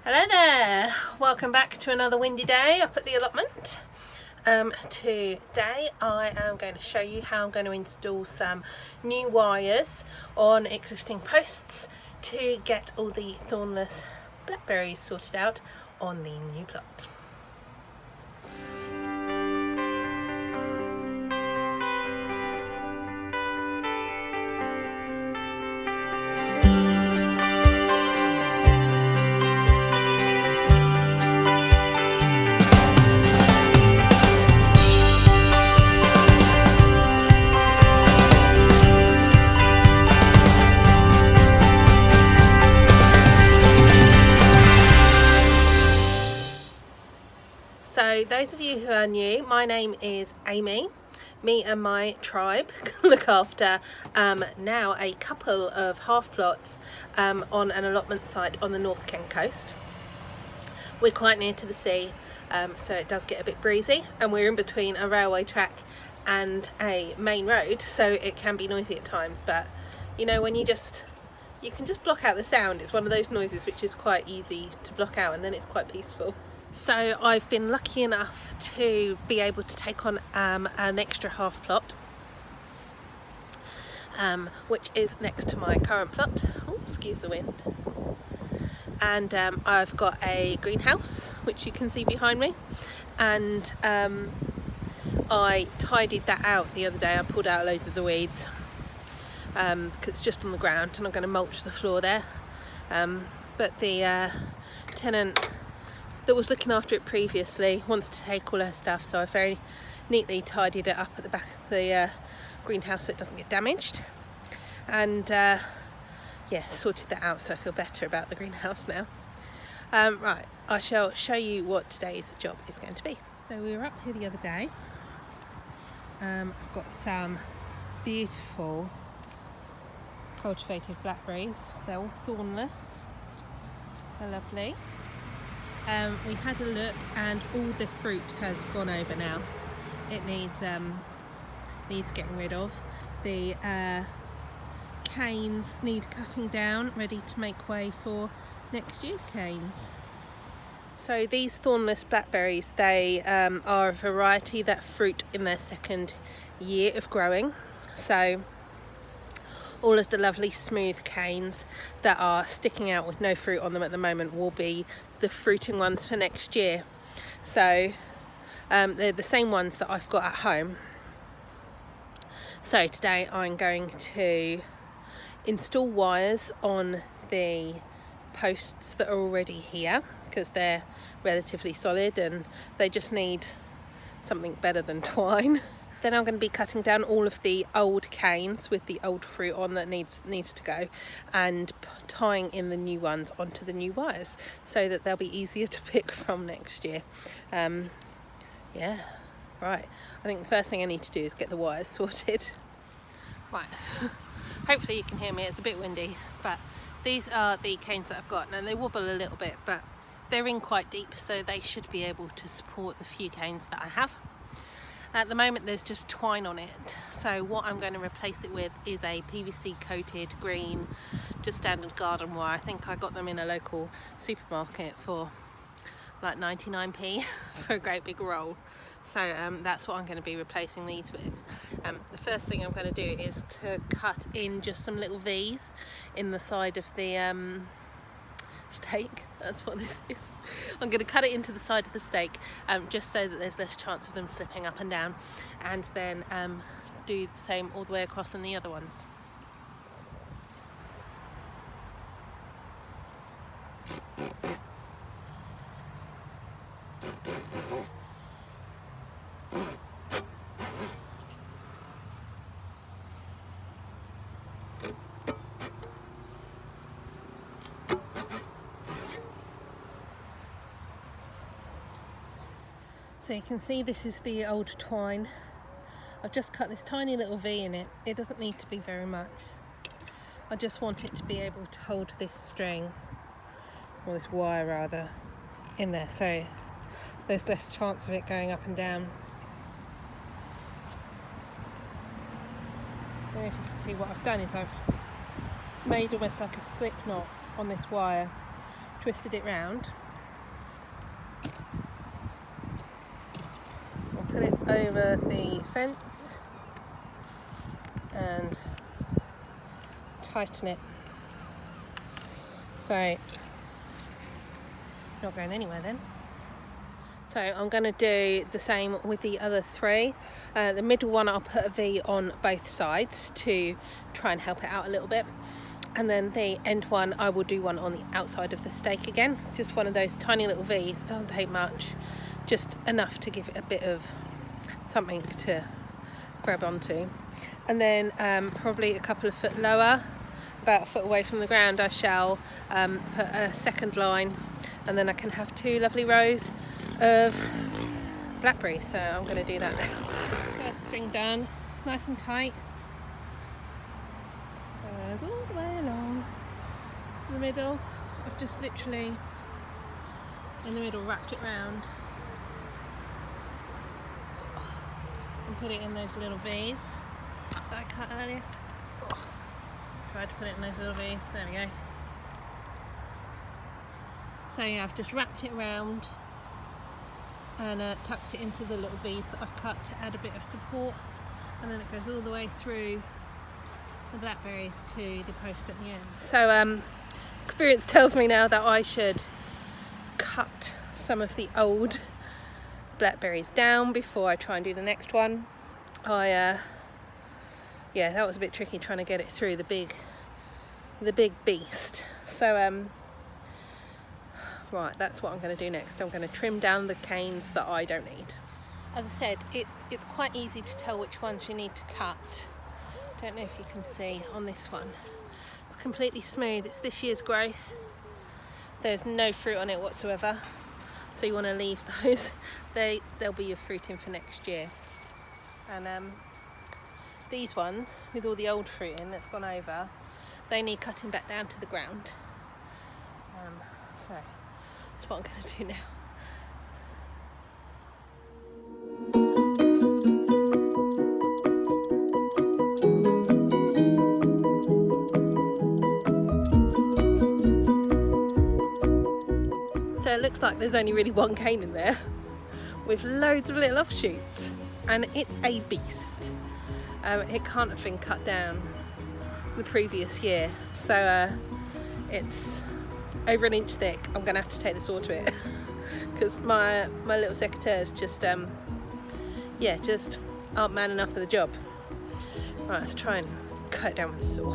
Hello there, welcome back to another windy day up at the allotment. Today I am going to show you how I'm going to install some new wires on existing posts to get all the thornless blackberries sorted out on the new plot. So those of you who are new, my name is Amy. Me and my tribe look after now a couple of half plots on an allotment site on the North Kent coast. We're quite near to the sea, so it does get a bit breezy, and we're in between a railway track and a main road, so it can be noisy at times, but you know, when you can just block out the sound. It's one of those noises which is quite easy to block out, and then it's quite peaceful. So I've been lucky enough to be able to take on an extra half plot, which is next to my current plot. Oh, excuse the wind. And I've got a greenhouse, which you can see behind me, and I tidied that out the other day. I pulled out loads of the weeds because it's just on the ground, and I'm going to mulch the floor there. But the tenant that was looking after it previously wants to take all her stuff, so I very neatly tidied it up at the back of the greenhouse so it doesn't get damaged, and yeah, sorted that out, so I feel better about the greenhouse now. Right, I shall show you what today's job is going to be. So we were up here the other day. I've got some beautiful cultivated blackberries. They're all thornless, they're lovely. We had a look, and all the fruit has gone over now. It needs getting rid of. The canes need cutting down, ready to make way for next year's canes. So these thornless blackberries, they are a variety that fruit in their second year of growing. So all of the lovely smooth canes that are sticking out with no fruit on them at the moment will be the fruiting ones for next year. So they're the same ones that I've got at home. So today I'm going to install wires on the posts that are already here, because they're relatively solid and they just need something better than twine. Then I'm going to be cutting down all of the old canes with the old fruit on that needs to go, and tying in the new ones onto the new wires so that they'll be easier to pick from next year. Yeah, right. I think the first thing I need to do is get the wires sorted. Right, hopefully you can hear me. It's a bit windy, but these are the canes that I've got. Now they wobble a little bit, but they're in quite deep, so they should be able to support the few canes that I have. At the moment there's just twine on it, so what I'm going to replace it with is a PVC coated green, just standard garden wire. I think I got them in a local supermarket for like 99p for a great big roll. So that's what I'm going to be replacing these with. The first thing I'm going to do is to cut in just some little V's in the side of the stake. That's what this is. I'm going to cut it into the side of the stake, just so that there's less chance of them slipping up and down, and then do the same all the way across on the other ones. So you can see this is the old twine. I've just cut this tiny little V in it. It doesn't need to be very much. I just want it to be able to hold this string, or this wire rather, in there, so there's less chance of it going up and down. I don't know if you can see what I've done is I've made almost like a slip knot on this wire, twisted it round. I'll put it over the fence and tighten it. So, not going anywhere then. So I'm going to do the same with the other three. The middle one I'll put a V on both sides to try and help it out a little bit. And then the end one I will do one on the outside of the stake again. Just one of those tiny little V's, doesn't take much, just enough to give it a bit of something to grab onto. And then probably a couple of foot lower, about a foot away from the ground, I shall put a second line, and then I can have two lovely rows of blackberries. So I'm going to do that now. First string done, it's nice and tight. Goes all the way along to the middle. I've just literally in the middle wrapped it round and put it in those little V's that I cut earlier. Tried to put it in those little V's, there we go. So yeah, I've just wrapped it round and tucked it into the little V's that I've cut to add a bit of support, and then it goes all the way through the blackberries to the post at the end. So experience tells me now that I should cut some of the old blackberries down before I try and do the next one. Yeah, that was a bit tricky trying to get it through the big beast. So right, that's what I'm going to do next. I'm going to trim down the canes that I don't need. As I said, it's quite easy to tell which ones you need to cut. Don't know if you can see on this one. It's completely smooth. It's this year's growth. There's no fruit on it whatsoever. So you want to leave those. They'll be your fruit in for next year. And these ones, with all the old fruit in that's gone over, they need cutting back down to the ground. So that's what I'm going to do now. So it looks like there's only really one cane in there with loads of little offshoots, and it's a beast. It can't have been cut down the previous year, so it's over an inch thick. I'm going to have to take the saw to it because my little secateurs just aren't man enough for the job. Right, let's try and cut it down with the saw.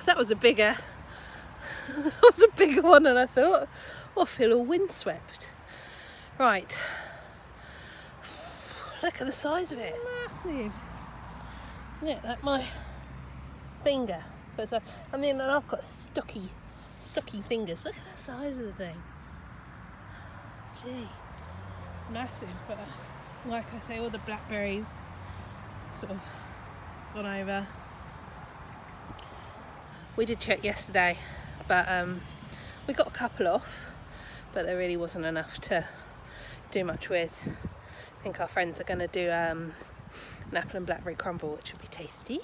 That was a bigger one than I thought. Oh, I feel all windswept. Right, look at the size of it. Massive. Yeah, like my finger. I mean, and I've got stocky fingers. Look at the size of the thing. Gee, it's massive. But like I say, all the blackberries sort of gone over. We did check yesterday, but we got a couple off, but there really wasn't enough to do much with. I think our friends are going to do an apple and blackberry crumble, which would be tasty.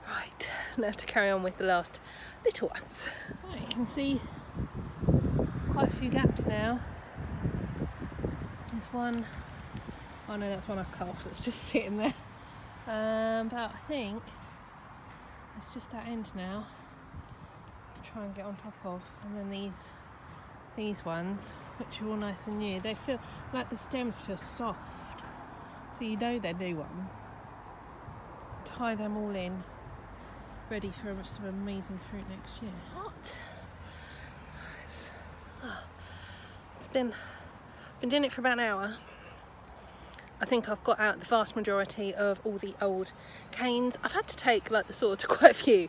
Right, now to carry on with the last little ones. Right, you can see quite a few gaps now. There's one, oh no, that's one I've cut off that's just sitting there. But I think it's just that end now to try and get on top of, and then these ones, which are all nice and new, they feel like the stems feel soft, so you know they're new ones. Tie them all in, ready for some amazing fruit next year. It's been doing it for about an hour. I think I've got out the vast majority of all the old canes. I've had to take like the saw to quite a few,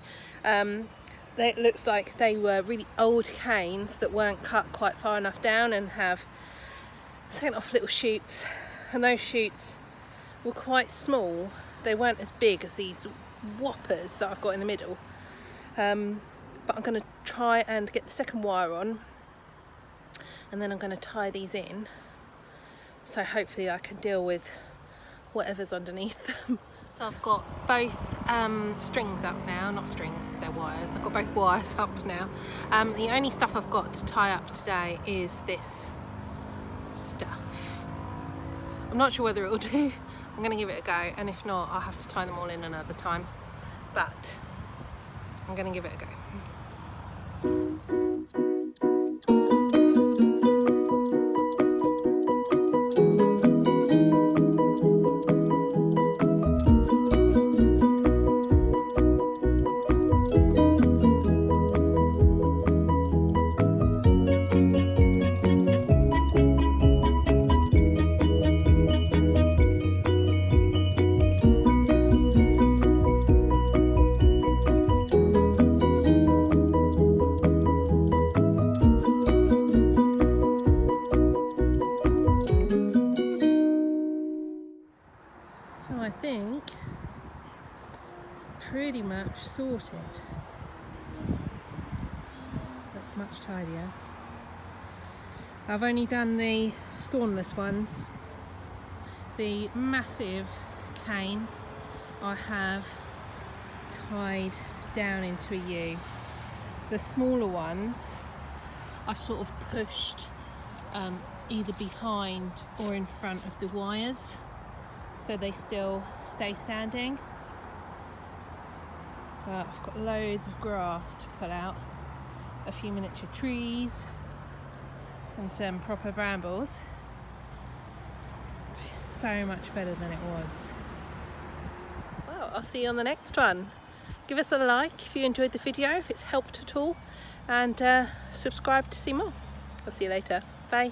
it looks like they were really old canes that weren't cut quite far enough down and have sent off little shoots, and those shoots were quite small. They weren't as big as these whoppers that I've got in the middle, but I'm going to try and get the second wire on, and then I'm going to tie these in, so hopefully I can deal with whatever's underneath them. So I've got both strings up now, not strings, they're wires. I've got both wires up now. The only stuff I've got to tie up today is this stuff. I'm not sure whether it will do. I'm going to give it a go, and if not, I'll have to tie them all in another time. But I'm going to give it a go. So I think it's pretty much sorted. That's much tidier. I've only done the thornless ones. The massive canes I have tied down into a U. The smaller ones I've sort of pushed either behind or in front of the wires, so they still stay standing. I've got loads of grass to pull out, a few miniature trees and some proper brambles. It's so much better than it was. Well, I'll see you on the next one. Give us a like if you enjoyed the video, if it's helped at all, and subscribe to see more. I'll see you later. Bye.